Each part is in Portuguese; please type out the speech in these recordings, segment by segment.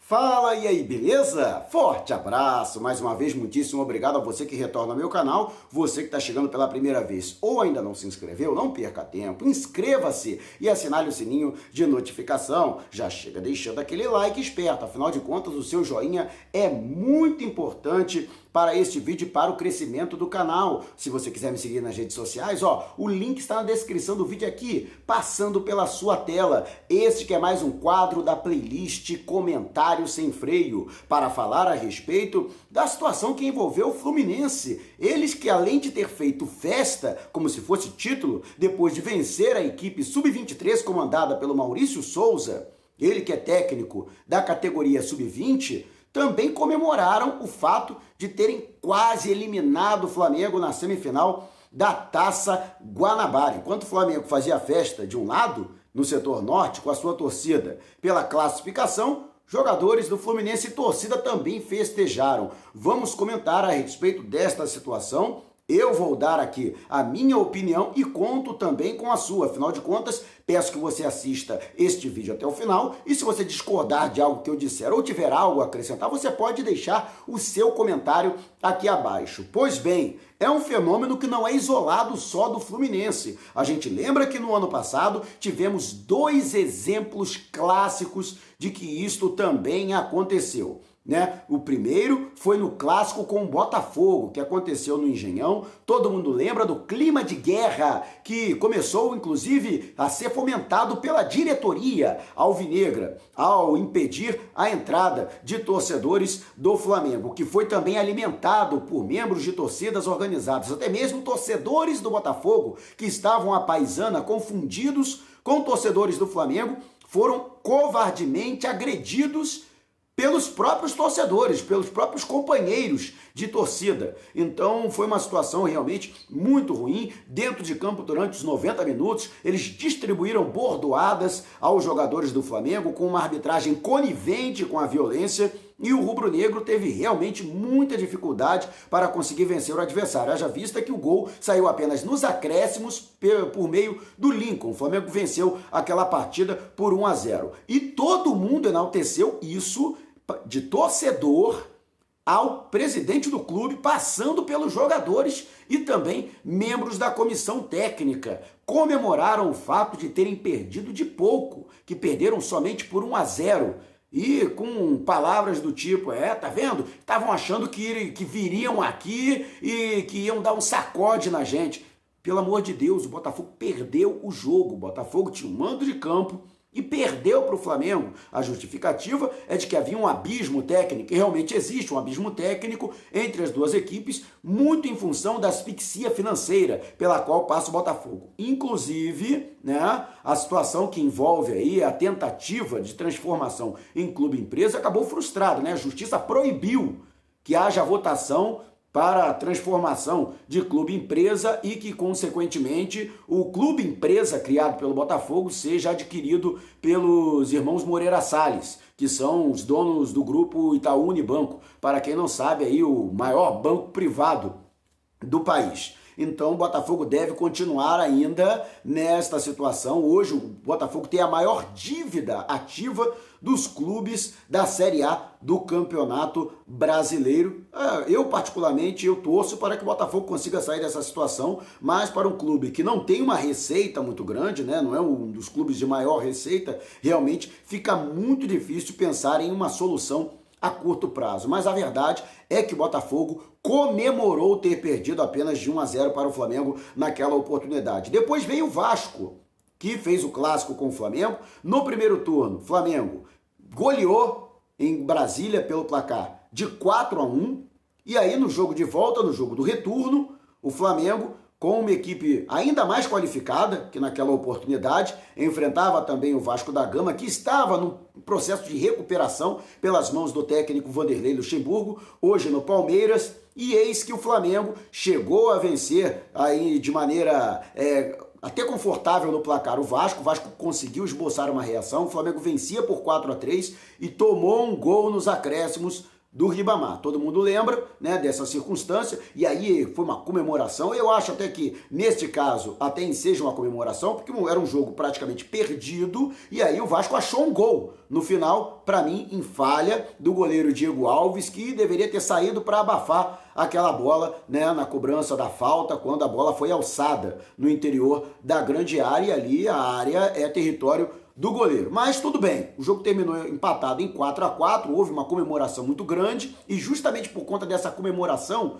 Fala, e aí, beleza? Forte abraço! Mais uma vez, muitíssimo obrigado a você que retorna ao meu canal, você que está chegando pela primeira vez ou ainda não se inscreveu, não perca tempo, inscreva-se e assinale o sininho de notificação. Já chega deixando aquele like esperto, afinal de contas o seu joinha é muito importante para este vídeo e para o crescimento do canal. Se você quiser me seguir nas redes sociais, o link está na descrição do vídeo aqui, passando pela sua tela. Este que é mais um quadro da playlist Comentário Sem Freio, para falar a respeito da situação que envolveu o Fluminense. Eles que, além de ter feito festa, como se fosse título, depois de vencer a equipe Sub-23 comandada pelo Maurício Souza, ele que é técnico da categoria Sub-20, também comemoraram o fato de terem quase eliminado o Flamengo na semifinal da Taça Guanabara. Enquanto o Flamengo fazia festa de um lado, no setor norte, com a sua torcida pela classificação, jogadores do Fluminense e torcida também festejaram. Vamos comentar a respeito desta situação. Eu vou dar aqui a minha opinião e conto também com a sua. Afinal de contas, peço que você assista este vídeo até o final. E se você discordar de algo que eu disser ou tiver algo a acrescentar, você pode deixar o seu comentário aqui abaixo. Pois bem, é um fenômeno que não é isolado só do Fluminense. A gente lembra que no ano passado tivemos dois exemplos clássicos de que isto também aconteceu. O primeiro foi no clássico com o Botafogo, que aconteceu no Engenhão. Todo mundo lembra do clima de guerra que começou, inclusive, a ser fomentado pela diretoria alvinegra ao impedir a entrada de torcedores do Flamengo, que foi também alimentado por membros de torcidas organizadas, até mesmo torcedores do Botafogo, que estavam à paisana confundidos com torcedores do Flamengo, foram covardemente agredidos pelos próprios torcedores, pelos próprios companheiros de torcida. Então foi uma situação realmente muito ruim. Dentro de campo, durante os 90 minutos, eles distribuíram bordoadas aos jogadores do Flamengo com uma arbitragem conivente com a violência, e o rubro-negro teve realmente muita dificuldade para conseguir vencer o adversário. Haja vista que o gol saiu apenas nos acréscimos por meio do Lincoln. O Flamengo venceu aquela partida por 1-0. E todo mundo enalteceu isso, de torcedor ao presidente do clube, passando pelos jogadores e também membros da comissão técnica. Comemoraram o fato de terem perdido de pouco, que perderam somente por 1-0. E com palavras do tipo, tá vendo? Estavam achando que viriam aqui e que iam dar um sacode na gente. Pelo amor de Deus, o Botafogo perdeu o jogo. O Botafogo tinha um mando de campo e perdeu para o Flamengo. A justificativa é de que havia um abismo técnico, e realmente existe um abismo técnico entre as duas equipes, muito em função da asfixia financeira pela qual passa o Botafogo. Inclusive, a situação que envolve aí a tentativa de transformação em clube-empresa acabou frustrada. A Justiça proibiu que haja votação para a transformação de clube-empresa e que, consequentemente, o clube-empresa criado pelo Botafogo seja adquirido pelos irmãos Moreira Salles, que são os donos do grupo Itaú Unibanco, para quem não sabe, aí, o maior banco privado do país. Então o Botafogo deve continuar ainda nesta situação. Hoje o Botafogo tem a maior dívida ativa dos clubes da Série A do Campeonato Brasileiro. Eu particularmente torço para que o Botafogo consiga sair dessa situação, mas para um clube que não tem uma receita muito grande, não é um dos clubes de maior receita, realmente fica muito difícil pensar em uma solução a curto prazo. Mas a verdade é que o Botafogo comemorou ter perdido apenas de 1-0 para o Flamengo naquela oportunidade. Depois veio o Vasco, que fez o clássico com o Flamengo. No primeiro turno, Flamengo goleou em Brasília pelo placar de 4-1. E aí no jogo de volta, no jogo do retorno, o Flamengo, com uma equipe ainda mais qualificada, que naquela oportunidade enfrentava também o Vasco da Gama, que estava no processo de recuperação pelas mãos do técnico Vanderlei Luxemburgo, hoje no Palmeiras, e eis que o Flamengo chegou a vencer aí de maneira até confortável no placar o Vasco conseguiu esboçar uma reação, o Flamengo vencia por 4-3 e tomou um gol nos acréscimos do Ribamar. Todo mundo lembra, né, dessa circunstância, e aí foi uma comemoração. Eu acho até que, neste caso, até seja uma comemoração, porque era um jogo praticamente perdido, e aí o Vasco achou um gol no final, para mim, em falha do goleiro Diego Alves, que deveria ter saído para abafar aquela bola, né, na cobrança da falta, quando a bola foi alçada no interior da grande área, e ali a área é território do goleiro. Mas tudo bem, o jogo terminou empatado em 4-4, houve uma comemoração muito grande, e justamente por conta dessa comemoração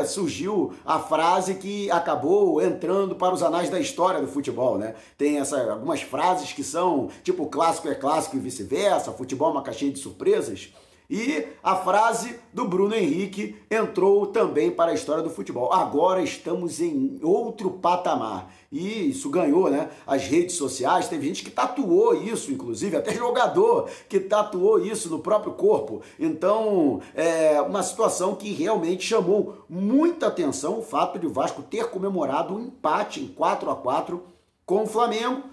surgiu a frase que acabou entrando para os anais da história do futebol, né? Tem algumas frases que são tipo clássico é clássico e vice-versa, futebol é uma caixinha de surpresas. E a frase do Bruno Henrique entrou também para a história do futebol. Agora estamos em outro patamar. E isso ganhou, né, as redes sociais. Teve gente que tatuou isso, inclusive, até jogador que tatuou isso no próprio corpo. Então, é uma situação que realmente chamou muita atenção o fato de o Vasco ter comemorado um empate em 4-4 com o Flamengo.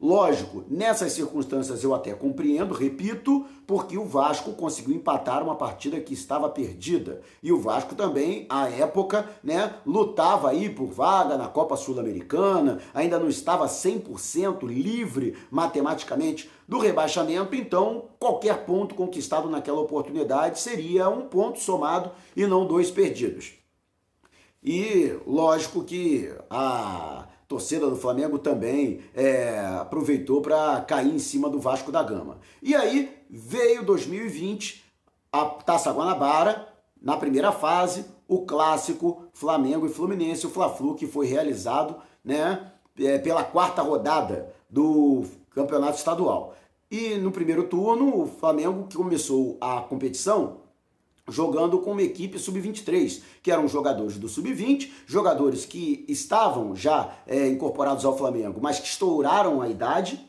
Lógico, nessas circunstâncias eu até compreendo, repito, porque o Vasco conseguiu empatar uma partida que estava perdida. E o Vasco também, à época, né, lutava aí por vaga na Copa Sul-Americana, ainda não estava 100% livre matematicamente do rebaixamento, então qualquer ponto conquistado naquela oportunidade seria um ponto somado e não 2 perdidos. E lógico que a torcida do Flamengo também aproveitou para cair em cima do Vasco da Gama. E aí veio 2020, a Taça Guanabara, na primeira fase, o clássico Flamengo e Fluminense, o Fla-Flu, que foi realizado, né, pela 4ª rodada do Campeonato Estadual. E no primeiro turno, o Flamengo que começou a competição jogando com uma equipe sub-23, que eram jogadores do sub-20, jogadores que estavam já incorporados ao Flamengo, mas que estouraram a idade,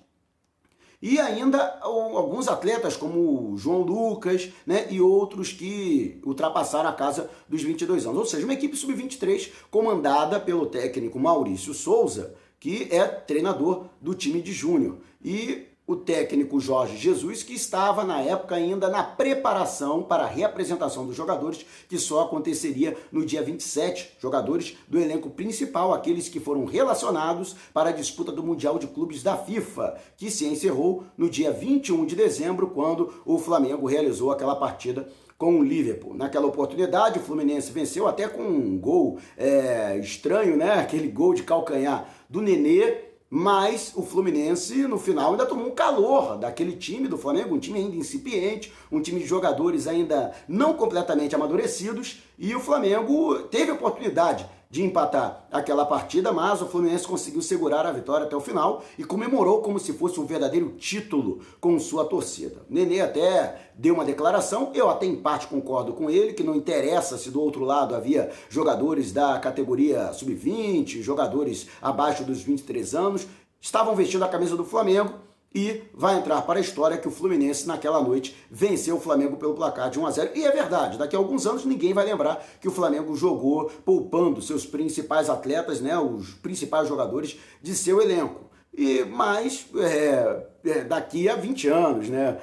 e ainda alguns atletas como o João Lucas, né, e outros que ultrapassaram a casa dos 22 anos. Ou seja, uma equipe sub-23 comandada pelo técnico Maurício Souza, que é treinador do time de júnior. E o técnico Jorge Jesus, que estava na época ainda na preparação para a reapresentação dos jogadores, que só aconteceria no dia 27, jogadores do elenco principal, aqueles que foram relacionados para a disputa do Mundial de Clubes da FIFA, que se encerrou no dia 21 de dezembro, quando o Flamengo realizou aquela partida com o Liverpool. Naquela oportunidade, o Fluminense venceu até com um gol estranho, né? Aquele gol de calcanhar do Nenê, mas o Fluminense, no final, ainda tomou um calor daquele time do Flamengo, um time ainda incipiente, um time de jogadores ainda não completamente amadurecidos, e o Flamengo teve a oportunidade de empatar aquela partida, mas o Fluminense conseguiu segurar a vitória até o final e comemorou como se fosse um verdadeiro título com sua torcida. Nenê até deu uma declaração, eu até em parte concordo com ele, que não interessa se do outro lado havia jogadores da categoria sub-20, jogadores abaixo dos 23 anos, estavam vestindo a camisa do Flamengo, e vai entrar para a história que o Fluminense naquela noite venceu o Flamengo pelo placar de 1-0. E é verdade, daqui a alguns anos ninguém vai lembrar que o Flamengo jogou poupando seus principais atletas, né, os principais jogadores de seu elenco. Mas daqui a 20 anos, né,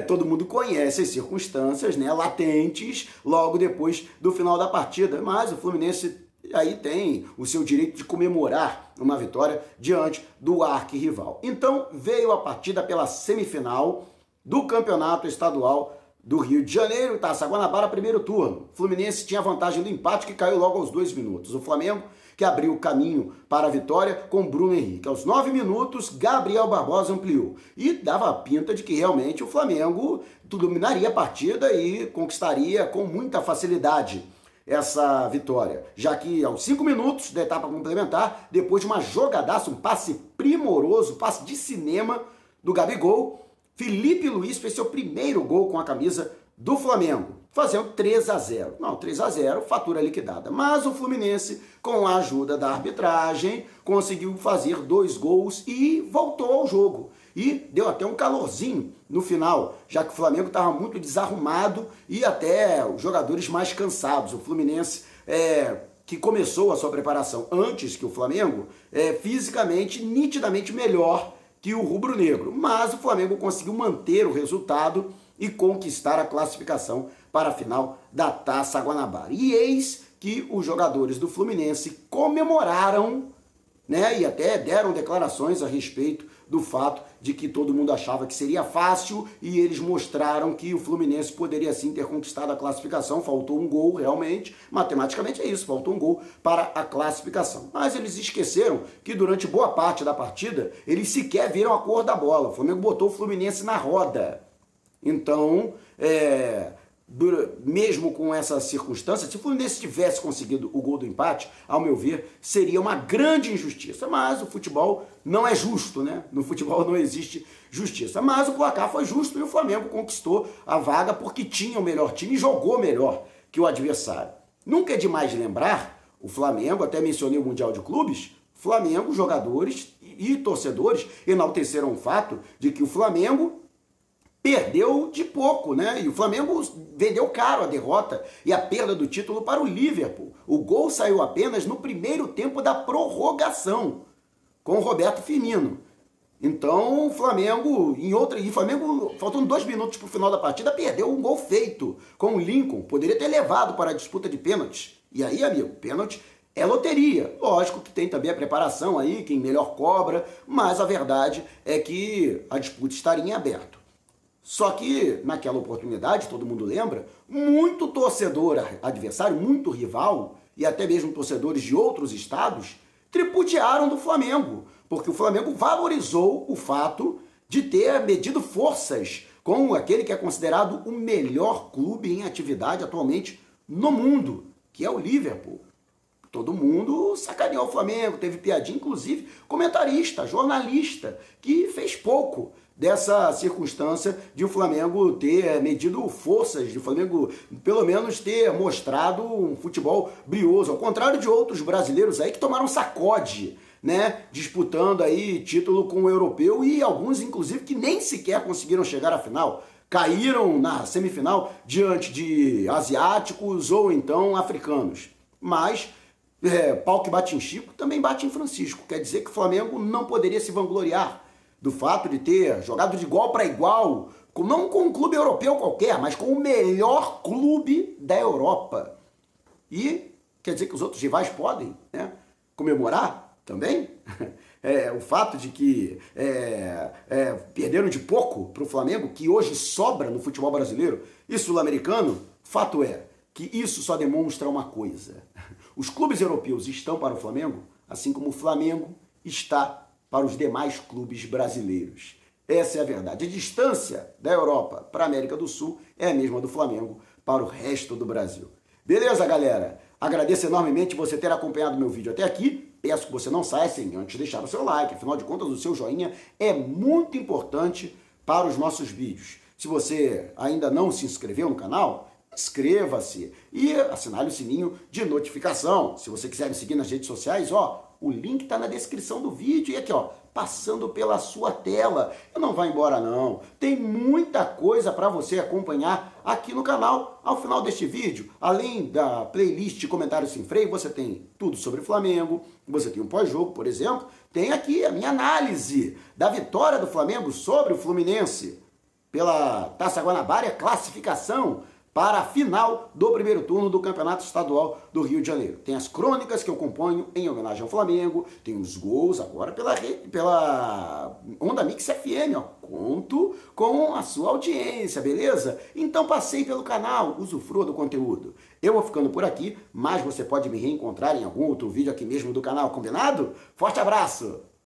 todo mundo conhece as circunstâncias, né, latentes logo depois do final da partida, mas o Fluminense aí tem o seu direito de comemorar uma vitória diante do arquirrival. Então veio a partida pela semifinal do Campeonato Estadual do Rio de Janeiro, Taça Guanabara, primeiro turno. O Fluminense tinha a vantagem do empate, que caiu logo aos 2 minutos. O Flamengo que abriu o caminho para a vitória com Bruno Henrique. Aos 9 minutos, Gabriel Barbosa ampliou. E dava a pinta de que realmente o Flamengo dominaria a partida e conquistaria com muita facilidade essa vitória, já que aos 5 minutos da etapa complementar, depois de uma jogadaça, um passe primoroso, passe de cinema do Gabigol, Felipe Luiz fez seu primeiro gol com a camisa do Flamengo, fazendo 3-0. Não, 3-0, fatura liquidada. Mas o Fluminense, com a ajuda da arbitragem, conseguiu fazer 2 gols e voltou ao jogo. E deu até um calorzinho no final, já que o Flamengo estava muito desarrumado e até os jogadores mais cansados. O Fluminense, que começou a sua preparação antes que o Flamengo, fisicamente, nitidamente melhor que o rubro-negro. Mas o Flamengo conseguiu manter o resultado e conquistar a classificação para a final da Taça Guanabara. E eis que os jogadores do Fluminense comemoraram, né, e até deram declarações a respeito do fato de que todo mundo achava que seria fácil, e eles mostraram que o Fluminense poderia sim ter conquistado a classificação. Faltou um gol, realmente, matematicamente é isso, faltou um gol para a classificação. Mas eles esqueceram que durante boa parte da partida, eles sequer viram a cor da bola. O Flamengo botou o Fluminense na roda. Então, mesmo com essa circunstância, se o Fluminense tivesse conseguido o gol do empate, ao meu ver, seria uma grande injustiça. Mas o futebol não é justo, né? No futebol não existe justiça. Mas o placar foi justo e o Flamengo conquistou a vaga porque tinha o melhor time e jogou melhor que o adversário. Nunca é demais lembrar, o Flamengo, até mencionei o Mundial de Clubes, Flamengo, jogadores e torcedores enalteceram o fato de que o Flamengo perdeu de pouco, né? E o Flamengo vendeu caro a derrota e a perda do título para o Liverpool. O gol saiu apenas no primeiro tempo da prorrogação, com o Roberto Firmino. Então o Flamengo, faltando 2 minutos para o final da partida, perdeu um gol feito com o Lincoln. Poderia ter levado para a disputa de pênaltis. E aí, amigo, pênalti é loteria. Lógico que tem também a preparação aí, quem melhor cobra, mas a verdade é que a disputa estaria em aberto. Só que, naquela oportunidade, todo mundo lembra, muito torcedor adversário, muito rival, e até mesmo torcedores de outros estados, tripudiaram do Flamengo, porque o Flamengo valorizou o fato de ter medido forças com aquele que é considerado o melhor clube em atividade atualmente no mundo, que é o Liverpool. Todo mundo sacaneou o Flamengo, teve piadinha, inclusive comentarista, jornalista, que fez pouco dessa circunstância de o Flamengo ter medido forças, de o Flamengo pelo menos ter mostrado um futebol brioso, ao contrário de outros brasileiros aí que tomaram sacode, né, disputando aí título com o europeu, e alguns inclusive que nem sequer conseguiram chegar à final. Caíram na semifinal diante de asiáticos ou então africanos. Mas pau que bate em Chico também bate em Francisco. Quer dizer que o Flamengo não poderia se vangloriar do fato de ter jogado de igual para igual, não com um clube europeu qualquer, mas com o melhor clube da Europa. E quer dizer que os outros rivais podem, né, comemorar também? O fato de que perderam de pouco para o Flamengo, que hoje sobra no futebol brasileiro e sul-americano, fato é que isso só demonstra uma coisa: os clubes europeus estão para o Flamengo, assim como o Flamengo está para os demais clubes brasileiros. Essa é a verdade. A distância da Europa para a América do Sul é a mesma do Flamengo para o resto do Brasil. Beleza, galera? Agradeço enormemente você ter acompanhado meu vídeo até aqui. Peço que você não saia sem antes deixar o seu like. Afinal de contas, o seu joinha é muito importante para os nossos vídeos. Se você ainda não se inscreveu no canal, inscreva-se e assinale o sininho de notificação. Se você quiser me seguir nas redes sociais, o link está na descrição do vídeo e aqui, passando pela sua tela. E não vai embora não. Tem muita coisa para você acompanhar aqui no canal. Ao final deste vídeo, além da playlist de comentários sem freio, você tem tudo sobre o Flamengo, você tem um pós-jogo, por exemplo, tem aqui a minha análise da vitória do Flamengo sobre o Fluminense pela Taça Guanabara e a classificação para a final do primeiro turno do Campeonato Estadual do Rio de Janeiro. Tem as crônicas que eu componho em homenagem ao Flamengo, tem os gols agora pela Onda Mix FM, conto com a sua audiência, beleza? Então passei pelo canal, usufrua do conteúdo. Eu vou ficando por aqui, mas você pode me reencontrar em algum outro vídeo aqui mesmo do canal, combinado? Forte abraço!